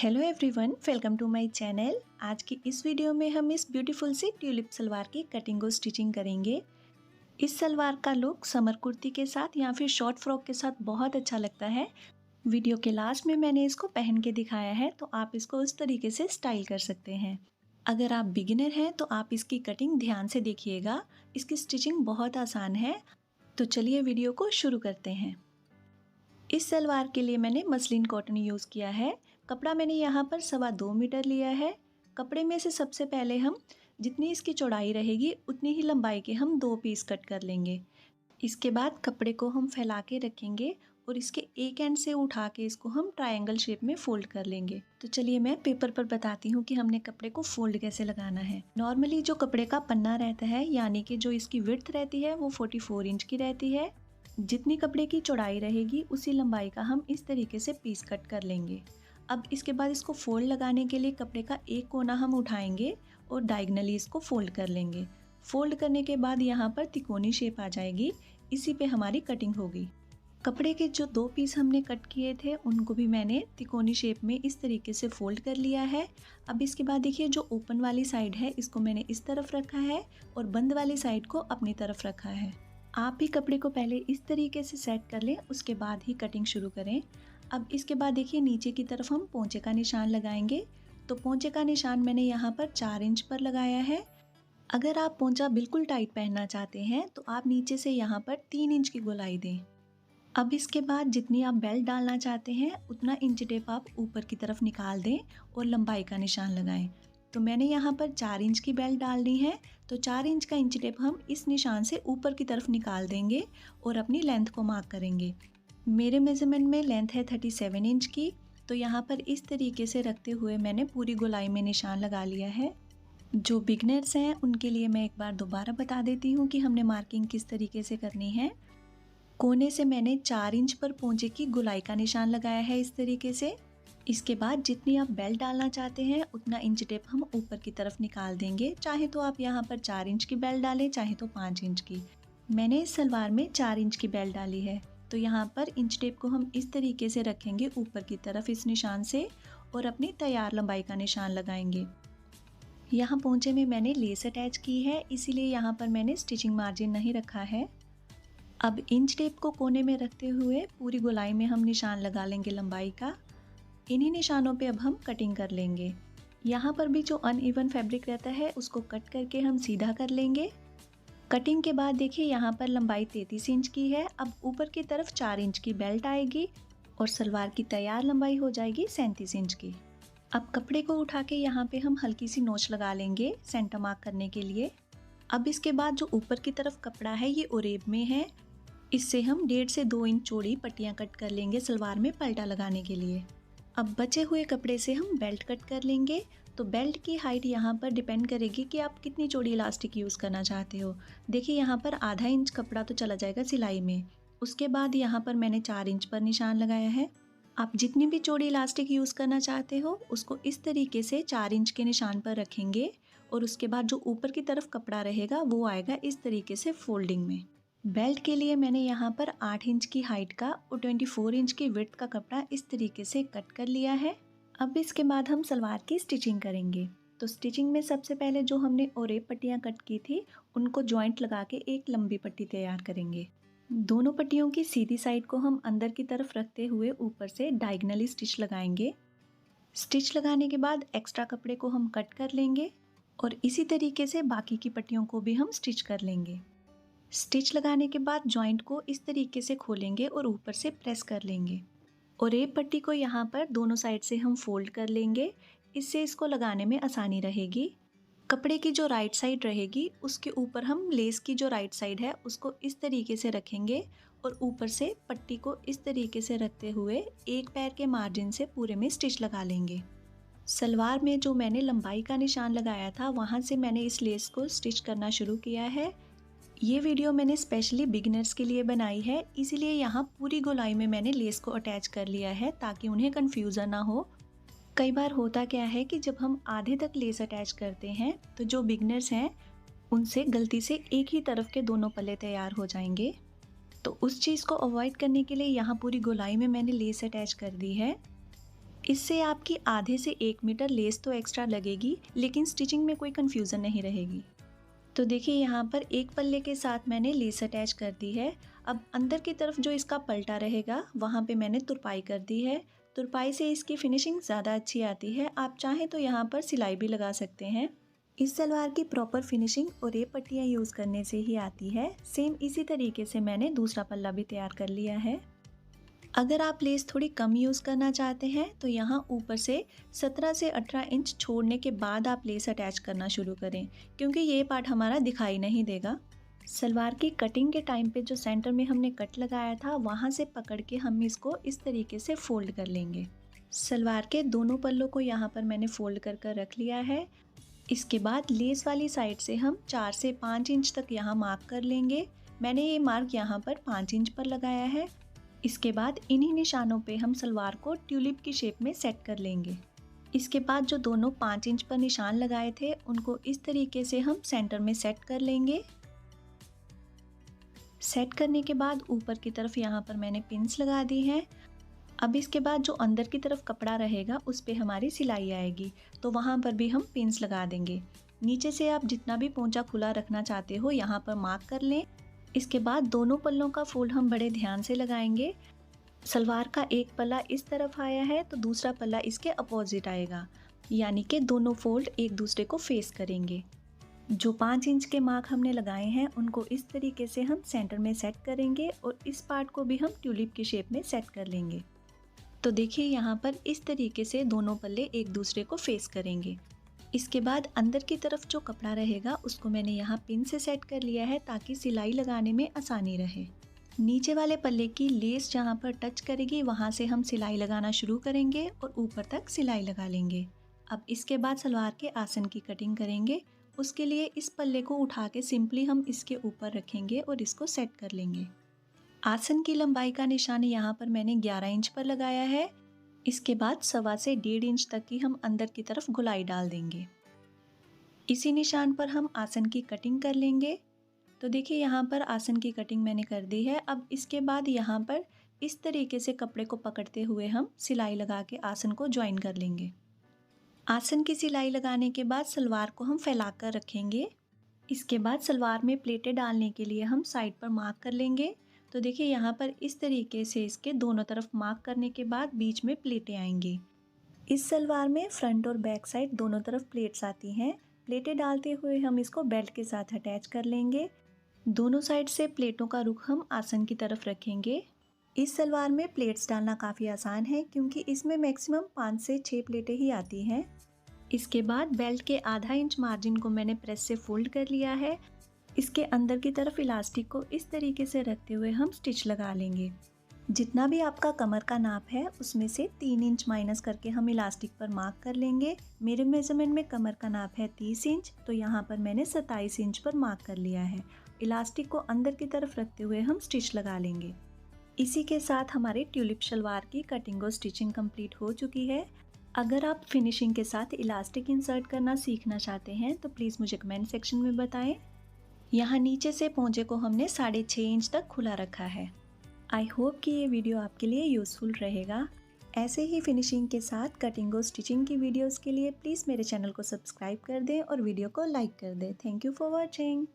Hello everyone, welcome to my channel. आज की इस वीडियो में हम इस ब्यूटीफुल सी ट्यूलिप सलवार की कटिंग और स्टिचिंग करेंगे। इस सलवार का लुक समर कुर्ती के साथ या फिर शॉर्ट फ्रॉक के साथ बहुत अच्छा लगता है। वीडियो के लास्ट में मैंने इसको पहन के दिखाया है, तो आप इसको उस तरीके से स्टाइल कर सकते हैं। अगर आप बिगिनर हैं तो आप इसकी कटिंग ध्यान से देखिएगा, इसकी स्टिचिंग बहुत आसान है। तो चलिए वीडियो को शुरू करते हैं। इस सलवार के लिए मैंने मसलिन कॉटन यूज़ किया है। कपड़ा मैंने यहाँ पर 2.25 मीटर लिया है। कपड़े में से सबसे पहले हम जितनी इसकी चौड़ाई रहेगी उतनी ही लंबाई के हम 2 पीस कट कर लेंगे। इसके बाद कपड़े को हम फैला के रखेंगे और इसके एक एंड से उठा के इसको हम ट्रायंगल शेप में फोल्ड कर लेंगे। तो चलिए मैं पेपर पर बताती हूँ कि हमने कपड़े को फोल्ड कैसे लगाना है। नॉर्मली जो कपड़े का पन्ना रहता है, यानी कि जो इसकी विड्थ रहती है वो 44 इंच की रहती है। जितनी कपड़े की चौड़ाई रहेगी उसी लंबाई का हम इस तरीके से पीस कट कर लेंगे। अब इसके बाद इसको फोल्ड लगाने के लिए कपड़े का एक कोना हम उठाएंगे और डायगनली इसको फोल्ड कर लेंगे। फोल्ड करने के बाद यहाँ पर तिकोनी शेप आ जाएगी, इसी पे हमारी कटिंग होगी। कपड़े के जो 2 पीस हमने कट किए थे उनको भी मैंने तिकोनी शेप में इस तरीके से फोल्ड कर लिया है। अब इसके बाद देखिए, जो ओपन वाली साइड है इसको मैंने इस तरफ रखा है और बंद वाली साइड को अपनी तरफ रखा है। आप भी कपड़े को पहले इस तरीके से सेट कर लें, उसके बाद ही कटिंग शुरू करें। अब इसके बाद देखिए, नीचे की तरफ हम पोंचे का निशान लगाएंगे। तो पोंचे का निशान मैंने यहाँ पर 4 इंच पर लगाया है। अगर आप पोंचा बिल्कुल टाइट पहनना चाहते हैं तो आप नीचे से यहाँ पर 3 इंच की गोलाई दें। अब इसके बाद जितनी आप बेल्ट डालना चाहते हैं उतना इंच टेप आप ऊपर की तरफ निकाल दें और लंबाई का निशान लगाएं। तो मैंने यहाँ पर 4 इंच की बेल्ट डालनी है, तो 4 इंच का इंच टेप हम इस निशान से ऊपर की तरफ निकाल देंगे और अपनी लेंथ को मार्क करेंगे। मेरे मेज़रमेंट में लेंथ है 37 इंच की। तो यहाँ पर इस तरीके से रखते हुए मैंने पूरी गोलाई में निशान लगा लिया है। जो बिगनर्स हैं उनके लिए मैं एक बार दोबारा बता देती हूँ कि हमने मार्किंग किस तरीके से करनी है। कोने से मैंने 4 इंच पर पोंचे की गोलाई का निशान लगाया है इस तरीके से। इसके बाद जितनी आप बेल्ट डालना चाहते हैं उतना इंच टेप हम ऊपर की तरफ निकाल देंगे। चाहे तो आप यहाँ पर 4 इंच की बेल्ट डालें, चाहे तो 5 इंच की। मैंने इस सलवार में 4 इंच की बेल्ट डाली है। तो यहाँ पर इंच टेप को हम इस तरीके से रखेंगे ऊपर की तरफ इस निशान से और अपनी तैयार लंबाई का निशान लगाएंगे। यहाँ पोंचे में मैंने लेस अटैच की है, इसीलिए यहाँ पर मैंने स्टिचिंग मार्जिन नहीं रखा है। अब इंच टेप को कोने में रखते हुए पूरी गोलाई में हम निशान लगा लेंगे लंबाई का। इन्हीं निशानों पे अब हम कटिंग कर लेंगे। यहाँ पर भी जो अनइवन फैब्रिक रहता है उसको कट करके हम सीधा कर लेंगे। कटिंग के बाद देखिए, यहाँ पर लंबाई 33 इंच की है। अब ऊपर की तरफ 4 इंच की बेल्ट आएगी और सलवार की तैयार लंबाई हो जाएगी 37 इंच की। अब कपड़े को उठा के यहाँ पे हम हल्की सी नोच लगा लेंगे सेंटर मार्क करने के लिए। अब इसके बाद जो ऊपर की तरफ कपड़ा है ये ओरेब में है, इससे हम 1.5 से 2 इंच चौड़ी पट्टियाँ कट कर लेंगे सलवार में पलटा लगाने के लिए। अब बचे हुए कपड़े से हम बेल्ट कट कर लेंगे। तो बेल्ट की हाइट यहाँ पर डिपेंड करेगी कि आप कितनी चौड़ी इलास्टिक यूज़ करना चाहते हो। देखिए, यहाँ पर आधा इंच कपड़ा तो चला जाएगा सिलाई में। उसके बाद यहाँ पर मैंने 4 इंच पर निशान लगाया है। आप जितनी भी चौड़ी इलास्टिक यूज़ करना चाहते हो उसको इस तरीके से 4 इंच के निशान पर रखेंगे और उसके बाद जो ऊपर की तरफ कपड़ा रहेगा वो आएगा इस तरीके से फोल्डिंग में। बेल्ट के लिए मैंने यहाँ पर 8 इंच की हाइट का और 24 इंच की विड्थ का कपड़ा इस तरीके से कट कर लिया है। अब इसके बाद हम सलवार की स्टिचिंग करेंगे। तो स्टिचिंग में सबसे पहले जो हमने ओरेब पट्टियाँ कट की थी उनको जॉइंट लगा के एक लंबी पट्टी तैयार करेंगे। दोनों पट्टियों की सीधी साइड को हम अंदर की तरफ रखते हुए ऊपर से डायगनली स्टिच लगाएंगे। स्टिच लगाने के बाद एक्स्ट्रा कपड़े को हम कट कर लेंगे और इसी तरीके से बाकी की पट्टियों को भी हम स्टिच कर लेंगे। स्टिच लगाने के बाद जॉइंट को इस तरीके से खोलेंगे और ऊपर से प्रेस कर लेंगे और एक पट्टी को यहाँ पर दोनों साइड से हम फोल्ड कर लेंगे, इससे इसको लगाने में आसानी रहेगी। कपड़े की जो राइट साइड रहेगी उसके ऊपर हम लेस की जो राइट साइड है उसको इस तरीके से रखेंगे और ऊपर से पट्टी को इस तरीके से रखते हुए एक पैर के मार्जिन से पूरे में स्टिच लगा लेंगे। सलवार में जो मैंने लंबाई का निशान लगाया था वहाँ से मैंने इस लेस को स्टिच करना शुरू किया है। ये वीडियो मैंने स्पेशली बिगिनर्स के लिए बनाई है, इसीलिए यहाँ पूरी गोलाई में मैंने लेस को अटैच कर लिया है ताकि उन्हें कन्फ्यूज़न ना हो। कई बार होता क्या है कि जब हम आधे तक लेस अटैच करते हैं तो जो बिगिनर्स हैं उनसे गलती से एक ही तरफ के दोनों पल्ले तैयार हो जाएंगे। तो उस चीज़ को अवॉइड करने के लिए यहाँ पूरी गोलाई में मैंने लेस अटैच कर दी है। इससे आपकी आधे से 1 मीटर लेस तो एक्स्ट्रा लगेगी, लेकिन स्टिचिंग में कोई कन्फ्यूज़न नहीं रहेगी। तो देखिए यहाँ पर एक पल्ले के साथ मैंने लेस अटैच कर दी है। अब अंदर की तरफ जो इसका पलटा रहेगा वहाँ पे मैंने तुरपाई कर दी है। तुरपाई से इसकी फिनिशिंग ज़्यादा अच्छी आती है। आप चाहें तो यहाँ पर सिलाई भी लगा सकते हैं। इस सलवार की प्रॉपर फिनिशिंग और ये पट्टियाँ यूज़ करने से ही आती है। सेम इसी तरीके से मैंने दूसरा पल्ला भी तैयार कर लिया है। अगर आप लेस थोड़ी कम यूज़ करना चाहते हैं तो यहाँ ऊपर से 17 से 18 इंच छोड़ने के बाद आप लेस अटैच करना शुरू करें, क्योंकि ये पार्ट हमारा दिखाई नहीं देगा। सलवार की कटिंग के टाइम पे जो सेंटर में हमने कट लगाया था वहाँ से पकड़ के हम इसको इस तरीके से फोल्ड कर लेंगे। सलवार के दोनों पल्लों को यहाँ पर मैंने फोल्ड कर कर रख लिया है। इसके बाद लेस वाली साइड से हम 4 से 5 इंच तक यहाँ मार्क कर लेंगे। मैंने ये मार्क यहाँ पर 5 इंच पर लगाया है। इसके बाद इन्हीं निशानों पे हम सलवार को ट्यूलिप की शेप में सेट कर लेंगे। इसके बाद जो दोनों 5 इंच पर निशान लगाए थे उनको इस तरीके से हम सेंटर में सेट कर लेंगे। सेट करने के बाद ऊपर की तरफ यहाँ पर मैंने पिन्स लगा दी हैं। अब इसके बाद जो अंदर की तरफ कपड़ा रहेगा उस पे हमारी सिलाई आएगी, तो वहाँ पर भी हम पिन्स लगा देंगे। नीचे से आप जितना भी पोंचा खुला रखना चाहते हो यहाँ पर मार्क कर लें। इसके बाद दोनों पल्लों का फोल्ड हम बड़े ध्यान से लगाएंगे। सलवार का एक पल्ला इस तरफ आया है तो दूसरा पल्ला इसके अपोजिट आएगा, यानी कि दोनों फोल्ड एक दूसरे को फेस करेंगे। जो 5 इंच के मार्क हमने लगाए हैं उनको इस तरीके से हम सेंटर में सेट करेंगे और इस पार्ट को भी हम ट्यूलिप की शेप में सेट कर लेंगे। तो देखिए यहाँ पर इस तरीके से दोनों पल्ले एक दूसरे को फेस करेंगे। इसके बाद अंदर की तरफ जो कपड़ा रहेगा उसको मैंने यहाँ पिन से सेट कर लिया है ताकि सिलाई लगाने में आसानी रहे। नीचे वाले पल्ले की लेस जहाँ पर टच करेगी वहाँ से हम सिलाई लगाना शुरू करेंगे और ऊपर तक सिलाई लगा लेंगे। अब इसके बाद सलवार के आसन की कटिंग करेंगे। उसके लिए इस पल्ले को उठा के सिंपली हम इसके ऊपर रखेंगे और इसको सेट कर लेंगे। आसन की लंबाई का निशान यहाँ पर मैंने 11 इंच पर लगाया है। इसके बाद 1.25 से 1.5 इंच तक की हम अंदर की तरफ गोलाई डाल देंगे। इसी निशान पर हम आसन की कटिंग कर लेंगे। तो देखिए यहाँ पर आसन की कटिंग मैंने कर दी है। अब इसके बाद यहाँ पर इस तरीके से कपड़े को पकड़ते हुए हम सिलाई लगा के आसन को ज्वाइन कर लेंगे। आसन की सिलाई लगाने के बाद सलवार को हम फैला कर रखेंगे। इसके बाद सलवार में प्लेटें डालने के लिए हम साइड पर मार्क कर लेंगे। तो देखिए यहाँ पर इस तरीके से इसके दोनों तरफ मार्क करने के बाद बीच में प्लेटें आएंगी। इस सलवार में फ्रंट और बैक साइड दोनों तरफ प्लेट्स आती हैं। प्लेटें डालते हुए हम इसको बेल्ट के साथ अटैच कर लेंगे। दोनों साइड से प्लेटों का रुख हम आसन की तरफ रखेंगे। इस सलवार में प्लेट्स डालना काफ़ी आसान है क्योंकि इसमें मैक्सिमम 5 से 6 प्लेटें ही आती हैं। इसके बाद बेल्ट के आधा इंच मार्जिन को मैंने प्रेस से फोल्ड कर लिया है। इसके अंदर की तरफ इलास्टिक को इस तरीके से रखते हुए हम स्टिच लगा लेंगे। जितना भी आपका कमर का नाप है उसमें से 3 इंच माइनस करके हम इलास्टिक पर मार्क कर लेंगे। मेरे मेजरमेंट में कमर का नाप है 30 इंच, तो यहाँ पर मैंने 27 इंच पर मार्क कर लिया है। इलास्टिक को अंदर की तरफ रखते हुए हम स्टिच लगा लेंगे। इसी के साथ हमारी ट्यूलिप शलवार की कटिंग और स्टिचिंग कंप्लीट हो चुकी है। अगर आप फिनिशिंग के साथ इलास्टिक इंसर्ट करना सीखना चाहते हैं तो प्लीज़ मुझे कमेंट सेक्शन में बताएं। यहाँ नीचे से पोंचे को हमने 6.5 इंच तक खुला रखा है। आई होप कि ये वीडियो आपके लिए यूज़फुल रहेगा। ऐसे ही फिनिशिंग के साथ कटिंग और स्टिचिंग की वीडियोस के लिए प्लीज़ मेरे चैनल को सब्सक्राइब कर दें और वीडियो को लाइक कर दें। Thank you for watching.